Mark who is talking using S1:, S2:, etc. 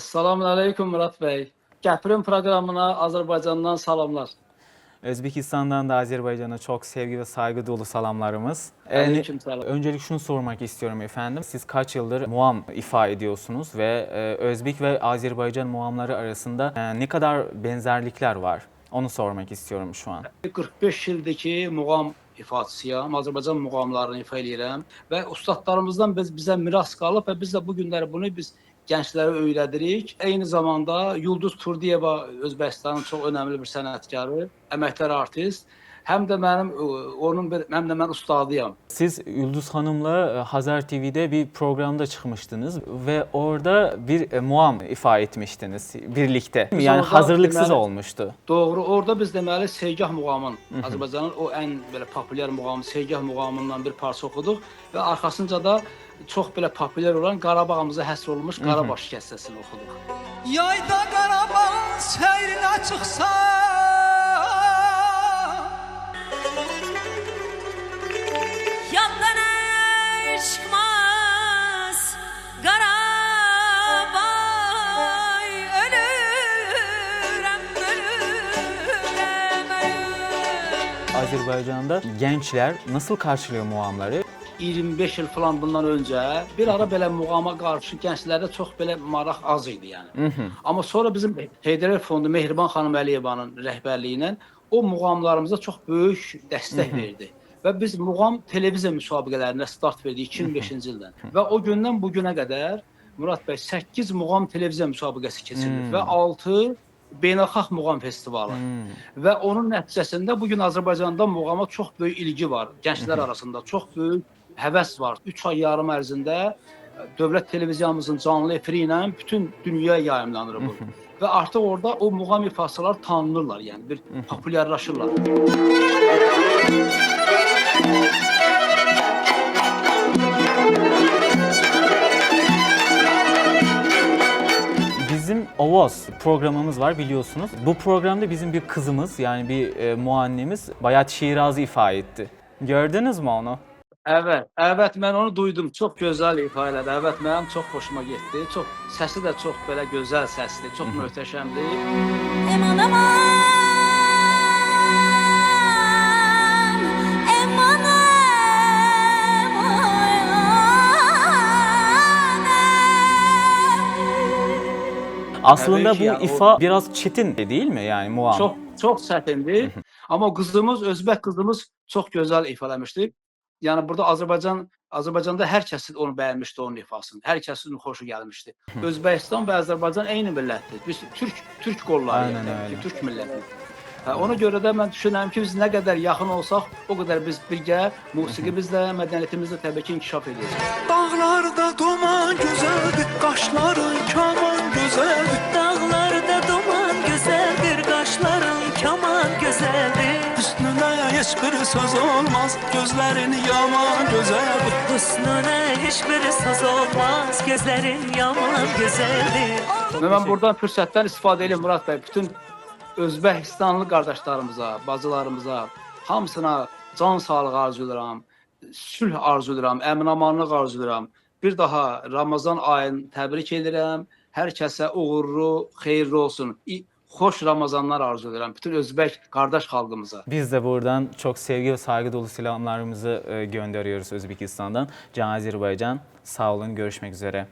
S1: Selamun Aleyküm Murat Bey. Gəpirim proqramına Azərbaycandan salamlar.
S2: Özbekistan'dan da Azerbaycan'a çok sevgi ve saygı dolu salamlarımız.
S1: Aleyküm selam.
S2: Öncelik şunu sormak istiyorum efendim. Siz kaç yıldır muam ifa ediyorsunuz ve Özbek ve Azerbaycan muamları arasında ne kadar benzerlikler var? Onu sormak istiyorum şu an.
S1: 45 ildir ki muğam ifaçısıyam. Azərbaycan muğamlarını ifa edirəm və ustadlarımızdan bizə miras qalıb və biz də bu günləri bunu biz gənclərə öyrədirik. Eyni zamanda Yulduz Turdiyeva Özbəkistanın çox önəmli bir sənətkarı, əməkdar artist. Həm də həm də mən ustadıyam.
S2: Siz Yıldız Hanım'la Hazar TV'de bir programda çıkmıştınız ve orada bir muam ifa etmiştiniz birlikte.
S1: Biz
S2: Yani
S1: orada
S2: hazırlıksız
S1: deməli-
S2: olmuştu.
S1: Doğru. Orada biz deməli Segah muğamın, Azərbaycanın o ən belə populyar muğamı Segah muğamından bir parça oxuduq və arxasınca da çox belə populyar olan Qarabağımıza həsr olunmuş Qarabağ şikəstəsini oxuduq.
S3: Yayda Qarabağ seyrinə çıxsa
S4: Yaddan çıkmaz Qarabağ ölürəm, ölürəm, ölürəm.
S2: Azerbaycan'da gençler nasıl karşılıyor muamları?
S1: 25 il falan bundan öncə bir ara belə muğama qarşı gənclərdə çox belə maraq az idi yəni. Amma sonra bizim Heydər Fondu Mehriban xanım Əliyevanın rəhbərliyi ilə o muğamlarımıza çox böyük dəstək verdi. Və biz muğam televiziya müsabiqələrinə start verdik 2005-ci ildən. Və o gündən bu günə qədər Murat bəy 8 muğam televiziya müsabiqəsi keçirilib və 6 beynəlxalq muğam festivalı. Və onun nəticəsində bu gün Azərbaycanda muğama çox böyük ilgi var. Gənclər arasında çox böyük həvəs var. 3 ay yarım ərzində dövlət televiziyamızın canlı efiri ilə bütün dünyaya yayımlanır bu. Və artıq orada o muğam ifaçılar tanınırlar, yəni bir populyarlaşırlar.
S2: Bizim Ovoz programımız var biliyorsunuz. Bu programda bizim bir kızımız yani bir muannemiz Bayat Şirazı ifa etti. Gördünüz mü onu?
S1: Evet, mən onu duydum. Çox gözəl ifa elədi. Evet, mənim çox xoşuma getdi. Çox səsi də çox belə gözəl səsli, çox möhtəşəmdir.
S4: Eman aman, eman aman.
S2: Aslında
S1: Tabii ki
S2: bu
S1: yani o-
S2: ifa biraz çetin değil mi yani muam?
S1: Çox çətindir. Amma o qızımız, Özbək qızımız çox gözəl ifa eləmişdi. Yəni burada Azərbaycanda hər kəs onu bəyənmişdi onun ifasını. Hər kəsin xoşu gəlmişdi. Özbəkistan və Azərbaycan eyni millətdir. Biz Türk qollarıyıq,
S2: Aynen
S1: təbii
S2: öyle.
S1: ki, Türk milləti. Ona görə də mən düşünürəm ki, biz nə qədər yaxın olsaq, o qədər biz birgə musiqimizlə, mədəniyyətimizlə təbii ki, inkişaf edəcəyik.
S3: Dağlarda duman gözəldir, qaşların kaman gözəldir.
S4: Dağlarda duman güzeldir, kaşların kaman güzeldir.
S3: Üstünə heç bir söz olmaz, gözlərin yaman gözəldir.
S4: Hüsnüne hiçbir söz olmaz, gözlerin yaman güzeldir.
S1: Və mən buradan fürsətdən istifadə edirəm Murat bəy, bütün Özbəkistanlı qardaşlarımıza, bacılarımıza, hamısına can sağlığı arzulayıram, sülh arzulayıram, əmin-amanlıq arzulayıram. Bir daha Ramazan ayını təbrik edirəm. Hər kəsə uğurlu, xeyirli olsun. Xoş Ramazanlar arzulayıram bütün Özbək qardaş xalqımıza.
S2: Biz de buradan çok sevgi ve saygı dolu selamlarımızı gönderiyoruz Özbekistan'dan. Can Azerbaycan, sağ olun, görüşmek üzere.